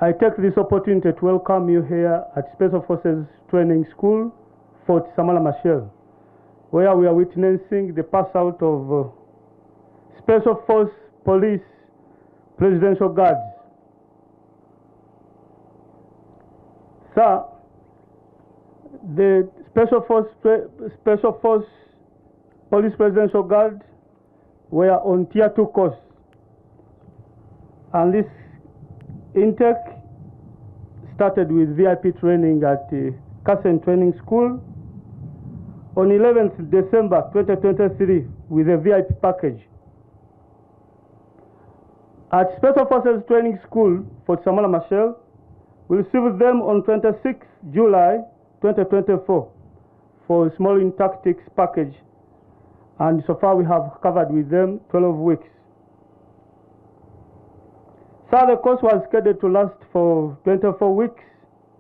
I take this opportunity to welcome you here at Special Forces Training School, Fort Samala Machel, where we are witnessing the pass out of Special Force Police Presidential Guards. Sir, the Special Force Police Presidential Guard were on Tier 2 course, and this intake started with VIP training at Kassen Training School on 11th December 2023 with a VIP package. At Special Forces Training School for Samala Machel, we received them on 26th July 2024 for a small in tactics package, and so far we have covered with them 12 weeks. So the course was scheduled to last for 24 weeks,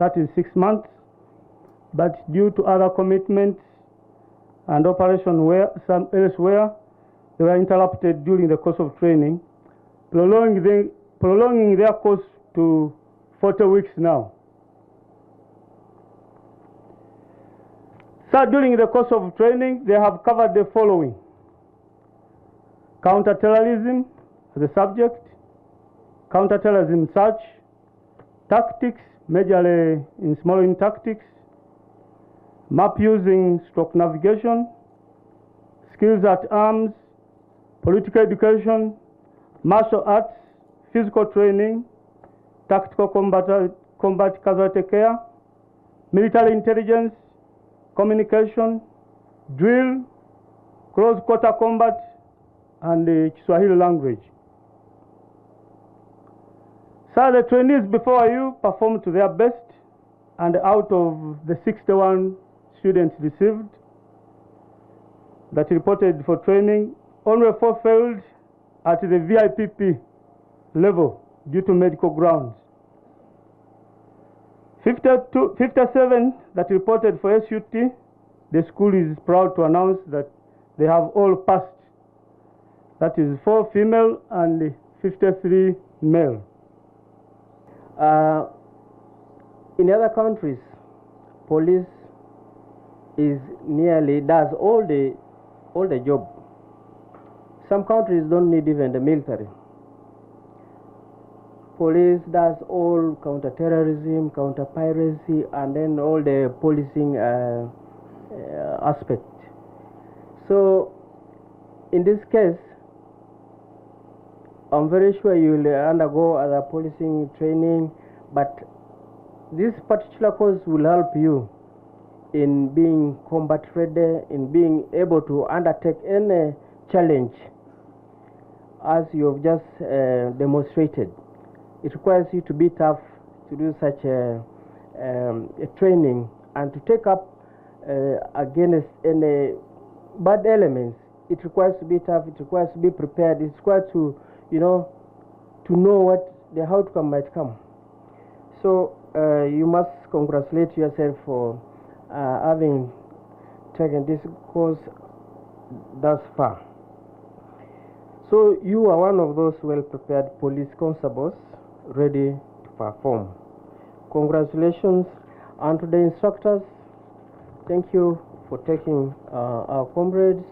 that is 6 months, but due to other commitments and operation some elsewhere, they were interrupted during the course of training, prolonging their course to 40 weeks now. So during the course of training, they have covered the following: counterterrorism as a subject, counterterrorism search, tactics, majorly in small in tactics, map using stroke navigation, skills at arms, political education, martial arts, physical training, tactical combat casualty care, military intelligence, communication, drill, close quarter combat, and the Kiswahili language. So the trainees before you performed to their best, and out of the 61 students received that reported for training, only 4 failed at the VIPP level due to medical grounds. 57 that reported for SUT, the school is proud to announce that they have all passed. That is 4 female and 53 male. In other countries, police does all the job. Some countries don't need even the military. Police does all counter-terrorism, counter-piracy, and then all the policing aspect. So, in this case, I'm very sure you will undergo other policing training, but this particular course will help you in being combat ready, in being able to undertake any challenge, as you have just demonstrated. It requires you to be tough to do such a training and to take up against any bad elements. It requires to be tough, it requires to be prepared, it requires to know what the outcome might come. So you must congratulate yourself for having taken this course thus far. So you are one of those well-prepared police constables ready to perform. Congratulations, and to the instructors, thank you for taking our comrades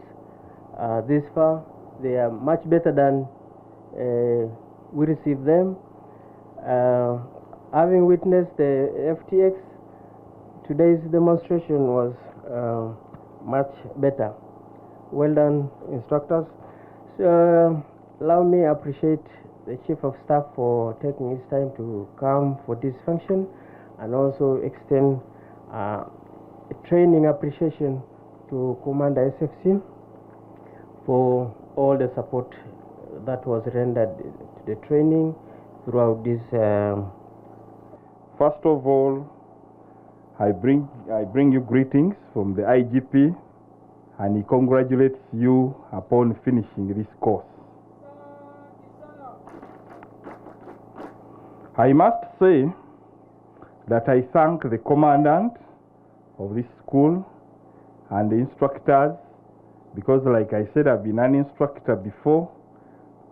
this far. They are much better than we received them. Having witnessed the FTX, today's demonstration was much better. Well done, instructors. So, allow me to appreciate the Chief of Staff for taking his time to come for this function, and also extend a training appreciation to Commander SFC for all the support that was rendered to the training throughout this. First of all, I bring you greetings from the IGP, and he congratulates you upon finishing this course. I must say that I thank the commandant of this school and the instructors, because like I said, I've been an instructor before.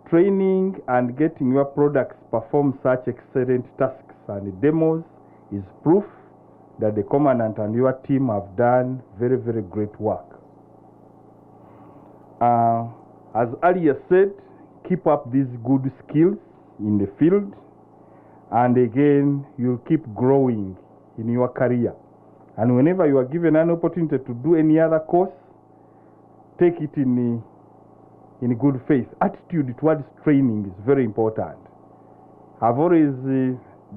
Training and getting your products perform such excellent tasks and the demos is proof that the commandant and your team have done very, very great work. As earlier said, keep up these good skills in the field, and again, you'll keep growing in your career. And whenever you are given an opportunity to do any other course, take it in good faith. Attitude towards training is very important. I've always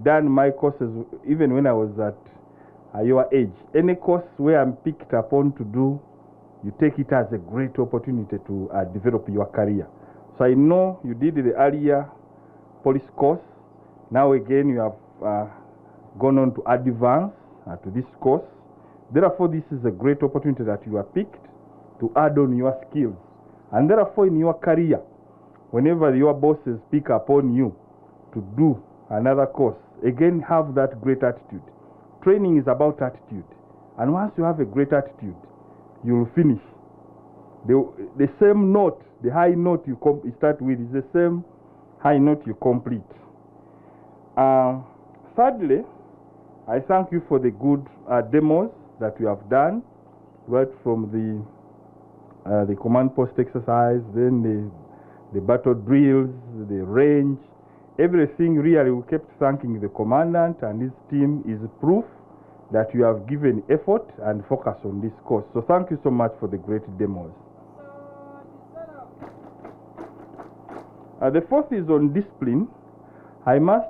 done my courses even when I was at your age. Any course where I'm picked upon to do, you take it as a great opportunity to develop your career. So I know you did the earlier police course. Now again you have gone on to advance to this course. Therefore, this is a great opportunity that you are picked to add on your skills. And therefore, in your career, whenever your bosses pick upon you to do another course, again, have that great attitude. Training is about attitude. And once you have a great attitude, you will finish. The same note, the high note you start with is the same high note you complete. Thirdly, I thank you for the good demos that you have done, right from the command post exercise, then the battle drills, the range, everything. Really, we kept thanking the commandant and his team is proof that you have given effort and focus on this course. So thank you so much for the great demos. The fourth is on discipline. I must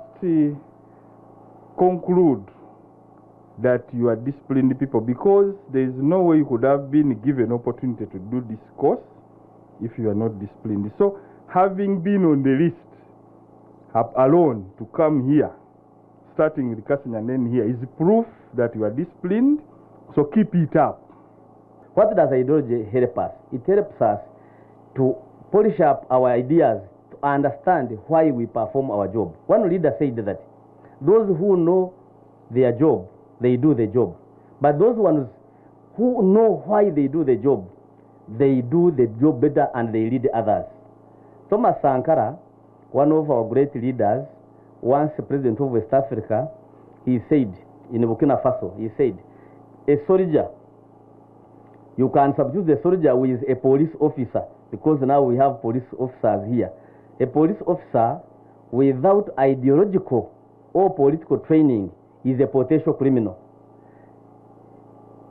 conclude that you are disciplined people, because there is no way you could have been given opportunity to do this course if you are not disciplined. So having been on the list alone to come here, starting with Kasanya and then here, is proof that you are disciplined. So keep it up. What does ideology help us? It helps us to polish up our ideas, to understand why we perform our job. One leader said that those who know their job, they do the job. But those ones who know why they do the job, they do the job better and they lead others. Thomas Sankara, one of our great leaders, once president of West Africa, he said, in Burkina Faso, he said, a soldier, you can subdue the soldier with a police officer, because now we have police officers here. A police officer without ideological or political training is a potential criminal.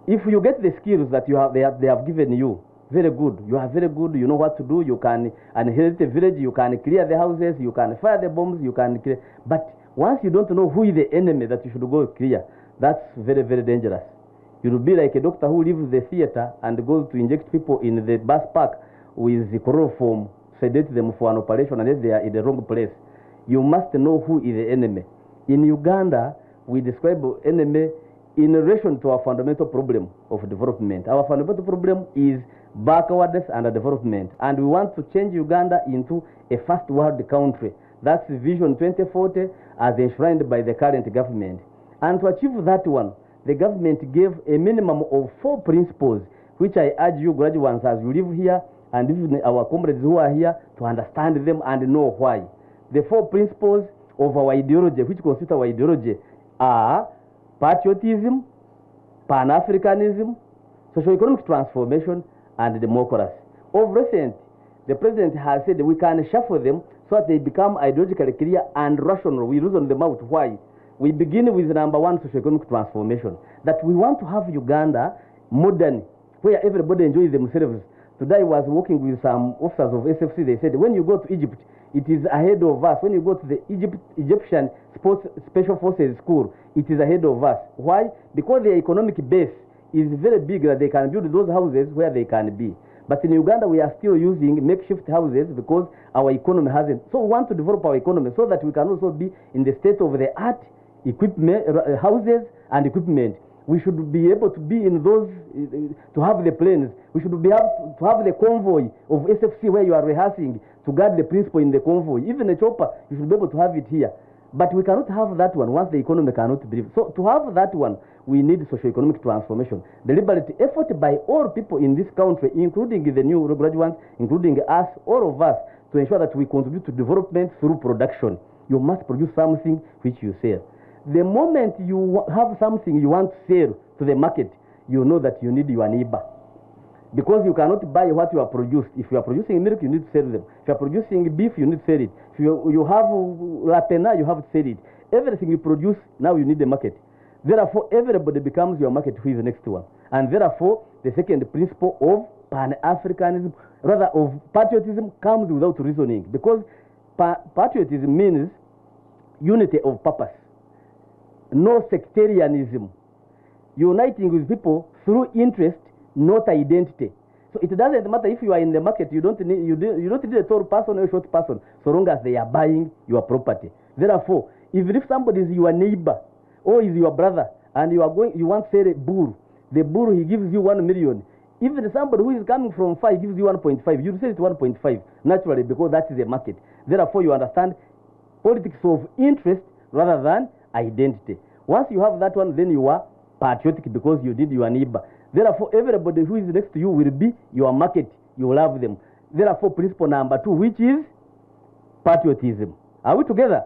If you get the skills that they have given you, very good. You are very good. You know what to do. You can inherit a village. You can clear the houses. You can fire the bombs. You can clear. But once you don't know who is the enemy that you should go clear, that's very, very dangerous. You will be like a doctor who leaves the theater and goes to inject people in the bus park with the chloroform, sedate them for an operation, unless they are in the wrong place. You must know who is the enemy. In Uganda, we describe enemy in relation to our fundamental problem of development. Our fundamental problem is backwardness and development, and we want to change Uganda into a first world country. That's Vision 2040 as enshrined by the current government. And to achieve that one, the government gave a minimum of 4 principles, which I urge you graduates as you live here and even our comrades who are here to understand them and know why. The 4 principles of our ideology, which constitute our ideology, are patriotism, Pan-Africanism, socio-economic transformation, and democracy. Of recent, the president has said we can shuffle them so that they become ideologically clear and rational. We reason them out. Why? We begin with number 1, socio-economic transformation. That we want to have Uganda modern, where everybody enjoys themselves. Today I was working with some officers of SFC. They said, when you go to Egypt, it is ahead of us. When you go to the Egyptian Special Forces School, it is ahead of us. Why? Because their economic base is very big, that they can build those houses where they can be. But in Uganda, we are still using makeshift houses because our economy hasn't. So we want to develop our economy so that we can also be in the state of the art equipment, houses and equipment. We should be able to be in those, to have the planes. We should be able to have the convoy of SFC where you are rehearsing to guard the principal in the convoy. Even a chopper, you should be able to have it here. But we cannot have that one once the economy cannot breathe. So to have that one, we need socio-economic transformation. Deliberate effort by all people in this country, including the new graduates, including us, all of us, to ensure that we contribute to development through production. You must produce something which you sell. The moment you have something you want to sell to the market, you know that you need your neighbor. Because you cannot buy what you are produced. If you are producing milk, you need to sell them. If you are producing beef, you need to sell it. If you have lapena, you have to sell it. Everything you produce, now you need the market. Therefore, everybody becomes your market who is the next one. And therefore, the second principle of Pan-Africanism, rather of patriotism, comes without reasoning. Because patriotism means unity of purpose. No sectarianism. Uniting with people through interest, not identity. So it doesn't matter if you are in the market, you don't need a tall person or a short person, so long as they are buying your property. Therefore, even if somebody is your neighbor or is your brother and you want to sell a bull, the bull he gives you 1 million. Even somebody who is coming from far gives you 1.5, you sell it 1.5 naturally, because that is the market. Therefore, you understand politics of interest rather than identity. Once you have that one, then you are patriotic because you did your neighbor. Therefore, everybody who is next to you will be your market. You love them. Therefore, principle number 2, which is patriotism. Are we together?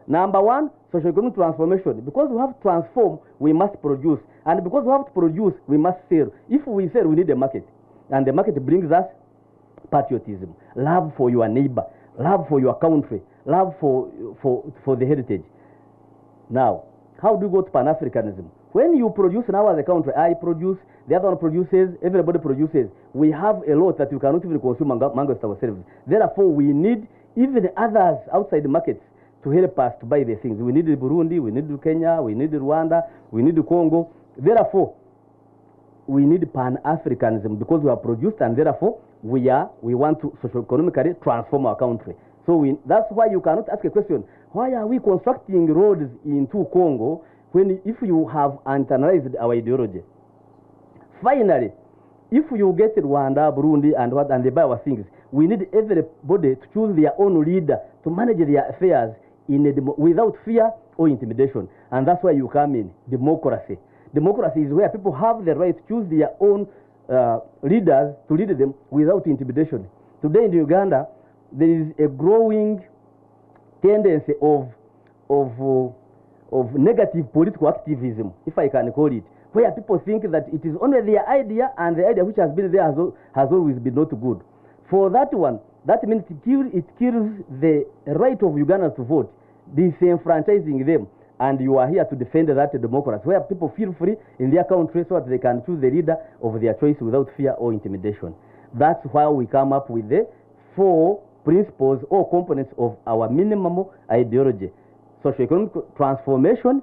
Number 1, socio-economic transformation. Because we have to transform, we must produce. And because we have to produce, we must sell. If we sell, we need a market. And the market brings us patriotism. Love for your neighbor. Love for your country. Love for the heritage. Now, how do you go to Pan-Africanism? When you produce now as a country, I produce, the other one produces, everybody produces. We have a lot that you cannot even consume amongst ourselves. Therefore, we need even others outside the markets to help us to buy the things. We need Burundi, we need Kenya, we need Rwanda, we need Congo. Therefore, we need Pan-Africanism because we are produced, and therefore we want to socio-economically transform our country. So that's why you cannot ask a question, why are we constructing roads into Congo if you have internalized our ideology? Finally, if you get Rwanda, Burundi, and they buy our things, we need everybody to choose their own leader to manage their affairs without fear or intimidation. And that's why you come in democracy. Democracy is where people have the right to choose their own leaders to lead them without intimidation. Today in Uganda, there is a growing tendency of negative political activism, if I can call it, where people think that it is only their idea, and the idea which has been there has always been not good. For that one, that means it kills the right of Ugandans to vote, disenfranchising them. And you are here to defend that democracy, where people feel free in their country so that they can choose the leader of their choice without fear or intimidation. That's why we come up with the 4 principles or components of our minimum ideology: socio-economic transformation,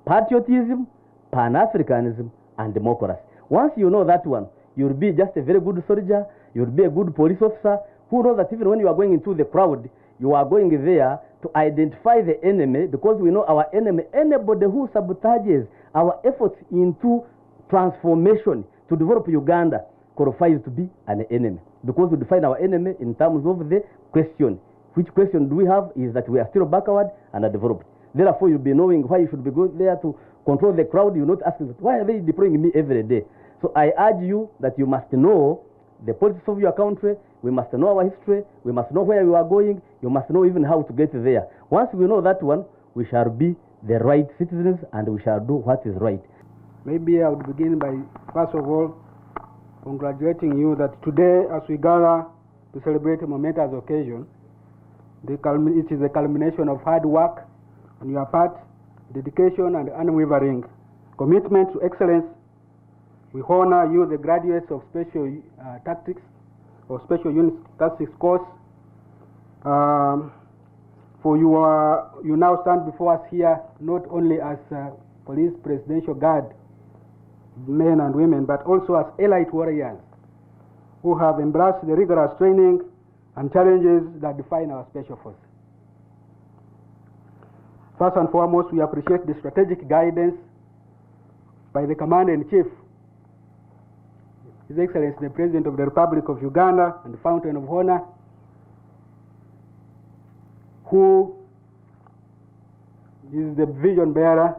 patriotism, Pan-Africanism, and democracy. Once you know that one, you'll be just a very good soldier, you'll be a good police officer who knows that even when you are going into the crowd, you are going there to identify the enemy, because we know our enemy. Anybody who sabotages our efforts into transformation to develop Uganda qualifies to be an enemy, because we define our enemy in terms of the question. Which question do we have? Is that we are still backward and undeveloped. Therefore, you'll be knowing why you should be going there to control the crowd. You're not asking, why are they deploying me every day? So I urge you that you must know the politics of your country. We must know our history. We must know where you are going. You must know even how to get there. Once we know that one, we shall be the right citizens, and we shall do what is right. Maybe I would begin by, first of all, congratulating you that today, as we gather to celebrate a momentous occasion, it is a culmination of hard work on your part, dedication, and unwavering commitment to excellence. We honor you, the graduates of Special Tactics or Special Unit Tactics course. For you now stand before us here not only as police presidential guard, men and women, but also as elite warriors who have embraced the rigorous training and challenges that define our special force. First and foremost, we appreciate the strategic guidance by the Commander-in-Chief, His Excellency the President of the Republic of Uganda and the Fountain of Honor, who is the vision bearer,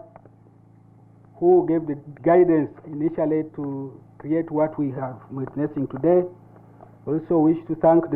who gave the guidance initially to create what we have witnessing today. Also wish to thank the